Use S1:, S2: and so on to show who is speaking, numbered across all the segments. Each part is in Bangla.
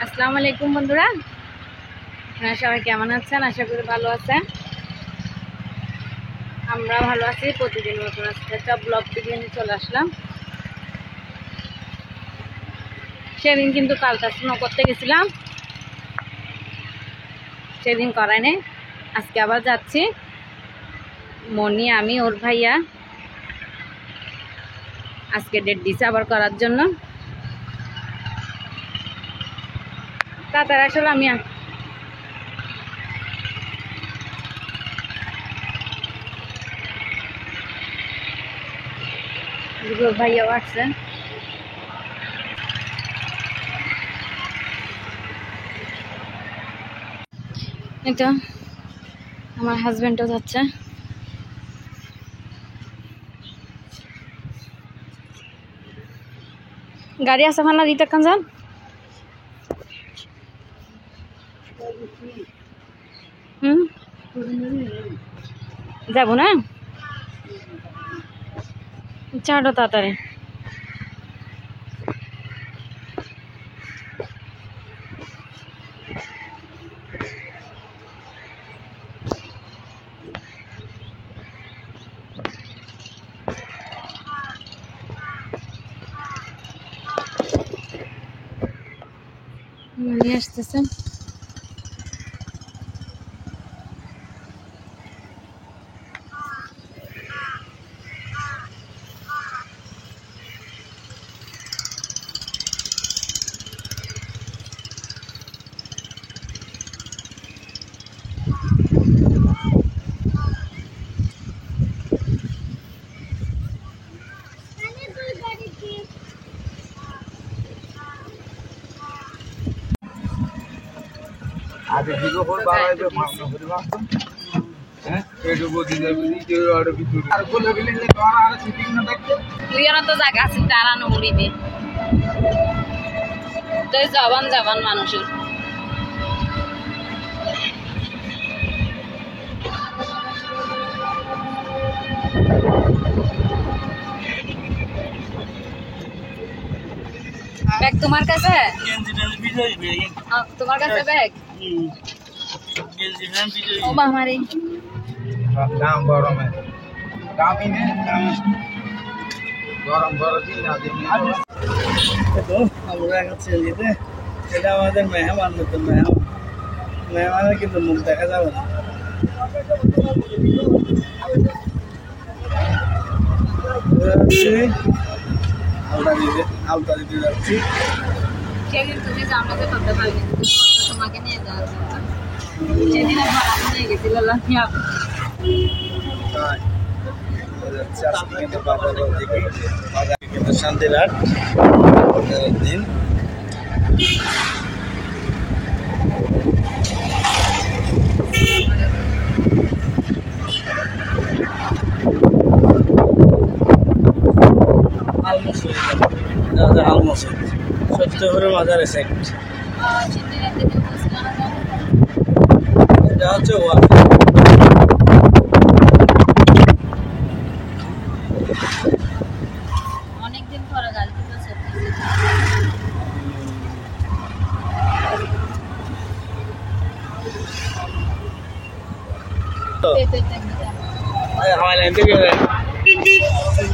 S1: আসসালামু আলাইকুম বন্ধুরা, আপনারা সবাই কেমন আছেন? আশা করি ভালো আছেন। আমরা ভালো আছি। প্রতিদিন নতুন একটা ব্লগ ভিডিও নিয়ে চলে আসলাম। সেদিন কিন্তু কালটা স্নো করতে গেছিলাম, সেদিন করাই নেই। আজকে আবার যাচ্ছি, মনি, আমি, ওর ভাইয়া। আজকে ডেট দিছে আবার করার জন্য। তাড়াতাড়ি আসলে আমি ওর ভাইয়াও আসছে। এটা আমার হাজবেন্ডও যাচ্ছে। গাড়ি আছে ভালো দিতে কান যান। যাবো না, চাটো তাড়াতাড়ি। নিয়ে আসতেছেন।
S2: আগে ভিডিও কল বানাইবে মামলা করিবা হ্যাঁ এটো বদি যাবে নি যে আর ভিতরে আর বলে গেলে যে তোর আর সিটিং না দেখতে
S1: লিয়ানা তো জায়গা আছে তারানো উড়িবে তো জবান মানুষের। ব্যাগ তোমার কাছে? তোমার কাছে ব্যাগ? ও বামারে
S2: দাম গরমে দামই নেই গরম দিন না দিন
S3: তো আমরা এখন দিতে এটা আমাদের মেহমান নতুন মেহমানের কিন্তু মুখ দেখা যাবে না। আলতা দিতে যাচ্ছি।
S1: সেদিন তুমি জানাতে করতে পারবে, তোমাকে নিয়ে যাওয়া সেদিন নিয়ে গেছিল
S3: কিন্তু শান্তিরহাট দিন আলমসিদ সত্যপুরের মাজার সাইড। এটা হচ্ছে
S1: অনেকদিন পরে গাড়ি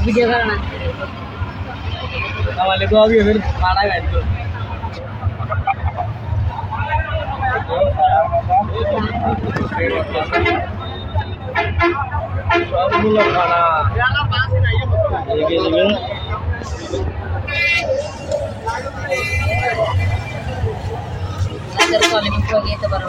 S1: ভিডিও করো না।
S3: हमारे को अभी फिर खाना है तो सबগুলো খানা এগিয়ে নেবেন।
S1: যেতে পারো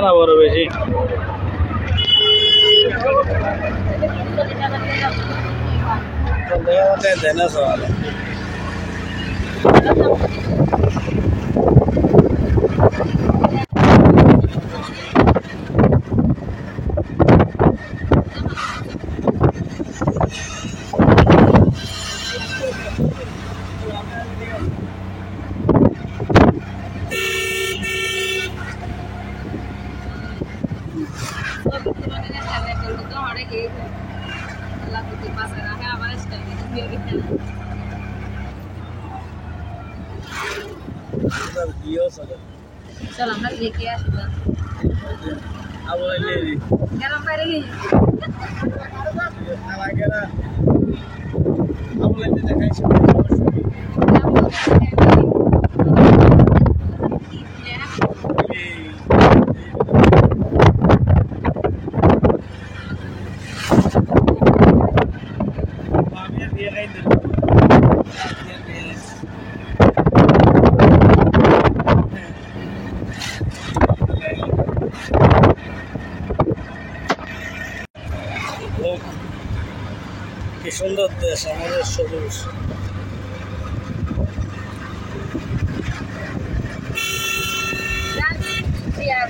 S3: না বড় বেশি দেয় না সবাই।
S1: চল আমরা দেখে আসি না।
S3: আবার
S1: কেন বাইরে গিয়ে
S3: দেখাইছি কি সুন্দর দেশ আমাদের সবুজ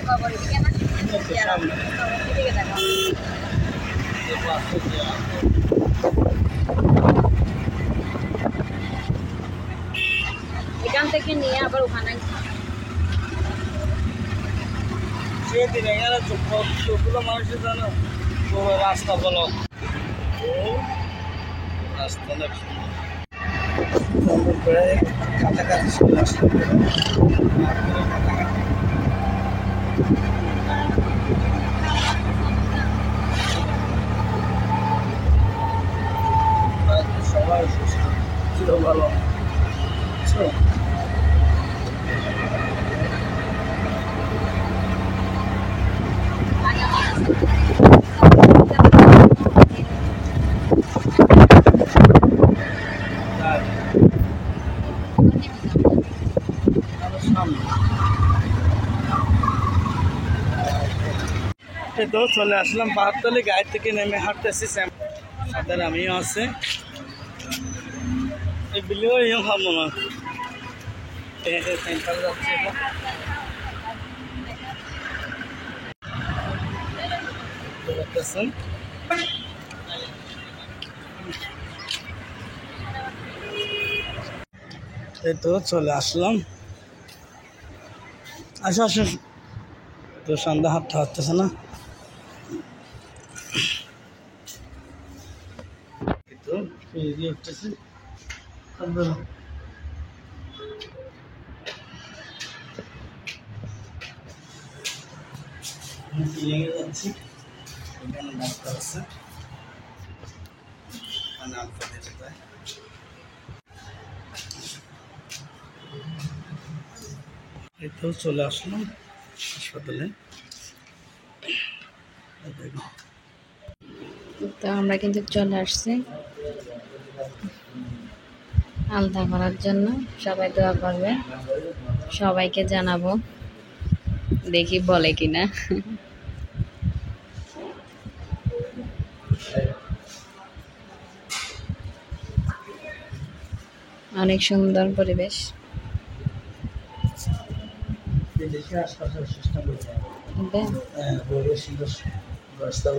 S1: খবর দিকে না দিকে দেখো এখান থেকে নিয়ে আবার ওখানে
S3: সেদিন এখানে চোখগুলো মানুষের জানো পুরো রাস্তা বলো রাস্তা অনেক সুন্দর প্রায় কাছাকাছি চলে আসলাম সবাই সুস্থ ছিল ভালো এই তো চলে আসলাম পাহাড়তলি গাড়ি থেকে নেমে হাঁটতেছি সাথে আমিও আছে এই বিলিও ইয়ে খাবো না সেন্টার যাচ্ছে এই তো চলে আসলাম আসো আসো তো সন্ধ্যা হাঁটতে হাঁটতেছে না তো উঠতেছে যাচ্ছি এখানে ডাক্তার আছে এই তো চলে আসলাম হাসপাতালে
S1: তো আমরা কিন্তু চলে আসছি আলতা করার জন্য সবাই দোয়া করবে সবাইকে জানাবো দেখি বলে কিনা অনেক সুন্দর পরিবেশ
S3: আশপাশের সিস্টেম সুন্দর রাস্তা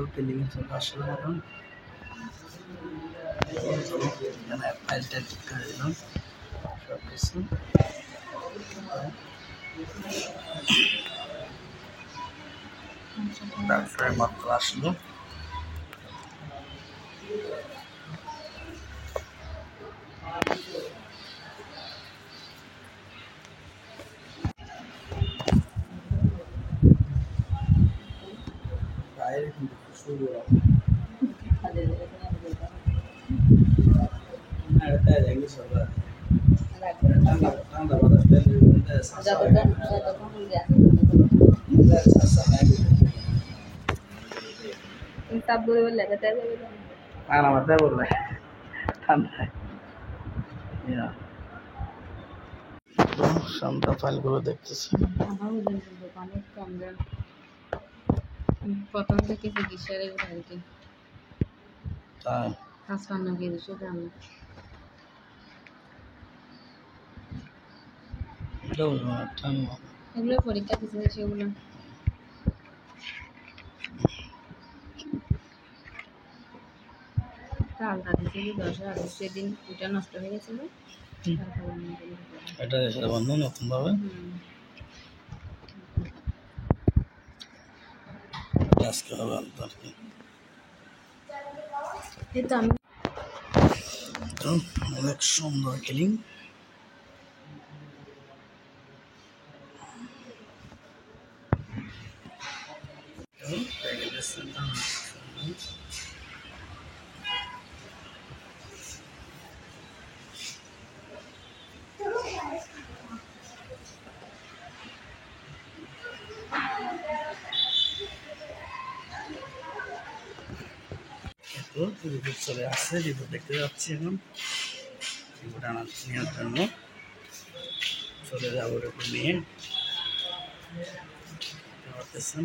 S3: পেলিং চলে আসলাম এখন ফাইলটা ঠিক করে দিলাম সব কিছু তারপরে মাত্র আসলো বাইরে কিন্তু শুরু ঠান্ডা বাতাস
S1: তাপ বলে বললে
S3: আমার তাই বললে ঠান্ডায় শান্ত ফাইলগুলো দেখতেছি
S1: অনেক কম দাম প্রথম থেকে চিকিৎসার এগুলো আর কি
S3: তাই
S1: 55 কেজি শুধু আমি
S3: ঠান্ডা
S1: এগুলো পরীক্ষা দিতে সেগুলো একটা আলতা দিয়েছে কি 10 আগস্ট সেদিন ওইটা নষ্ট হয়ে গেছিল। তারপরে আমি
S3: এটা এসে বন্ধ নতুনভাবে আজকে হবে আর কি।
S1: এই তো আমি
S3: তো অনেক সুন্দর ক্লিন। রিপোর্ট চলে আসছে, রিপোর্ট দেখতে যাচ্ছি এখন। রিপোর্ট নেওয়ার জন্য চলে যাবো রিপোর্ট নিয়ে। পারতেছেন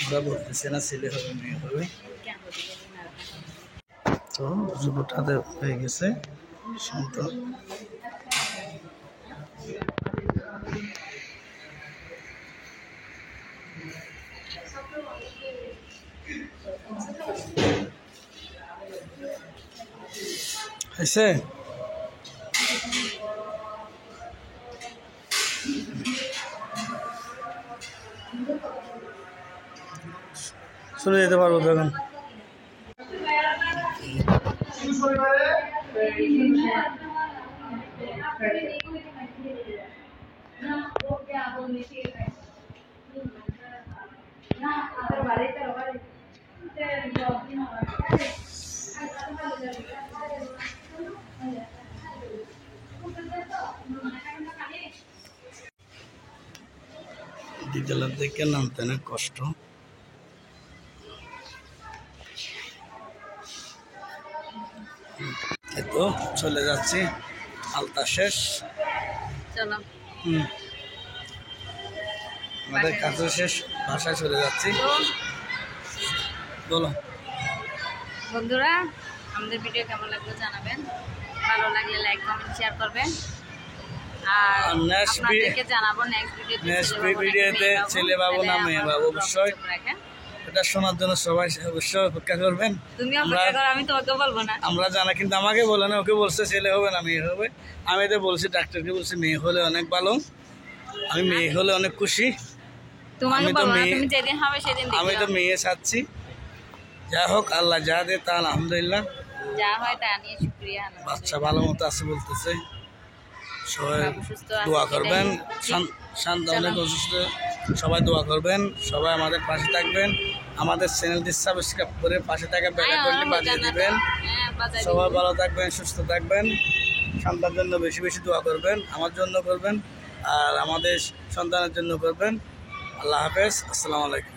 S3: ওরা বলতেছে না ছেলে হবে মেয়ে হবে। তো রিপোর্ট হাতে হয়ে গেছে। শান্ত হয়েছে। চলে যেতে পারবো তখন। বিদ্যালয় থেকে নামতে অনেক কষ্ট। এই তো চলে যাচ্ছি, আলতা শেষ।
S1: চলো
S3: আমাদের কাজও শেষ, বাসায় চলে যাচ্ছি। বলো
S1: বন্ধুরা, আমাদের ভিডিও কেমন লাগলো জানাবেন। ভালো লাগলে লাইক কমেন্ট শেয়ার করবেন। আর আপনাদেরকে জানাবো নেক্সট
S3: ভিডিওতে ছেলে বাবু না মেয়ে বাবু। অবশ্যই এটা শোনার জন্য সবাই অবশ্যই অপেক্ষা করবেন।
S1: তুমি অপেক্ষা করো, আমি তোমাকে বলবো না।
S3: আমরা জানা, কিন্তু আমাকে বলে না, ওকে বলছে ছেলে হবে না মেয়ে হবে। আমি তো বলছি, ডাক্তারকে বলছি মেয়ে হলে অনেক ভালো, আমি মেয়ে হলে অনেক খুশি।
S1: তোমাকে বলবো না, তুমি যেদিন হবে সেদিন দেখো।
S3: আমি তো মেয়ে চাচ্ছি, যা হোক আল্লাহ যা দে তা আলহামদুলিল্লাহ,
S1: যা হয় তা নিয়ে শুকরিয়া।
S3: বাচ্চা ভালো মতো আছে বলতেছে। সবাই দোয়া করবেন, শান্ত অনেক অসুস্থ, সবাই দোয়া করবেন, সবাই আমাদের পাশে থাকবেন। আমাদের চ্যানেলটি সাবস্ক্রাইব করে পাশে থাকা বেল আইকনটি বাজিয়ে দিবেন। সবাই ভালো থাকবেন, সুস্থ থাকবেন। সন্তানের জন্য বেশি বেশি দোয়া করবেন, আমার জন্য করবেন, আর আমাদের সন্তানের জন্য করবেন। আল্লাহ হাফেজ, আসসালামু আলাইকুম।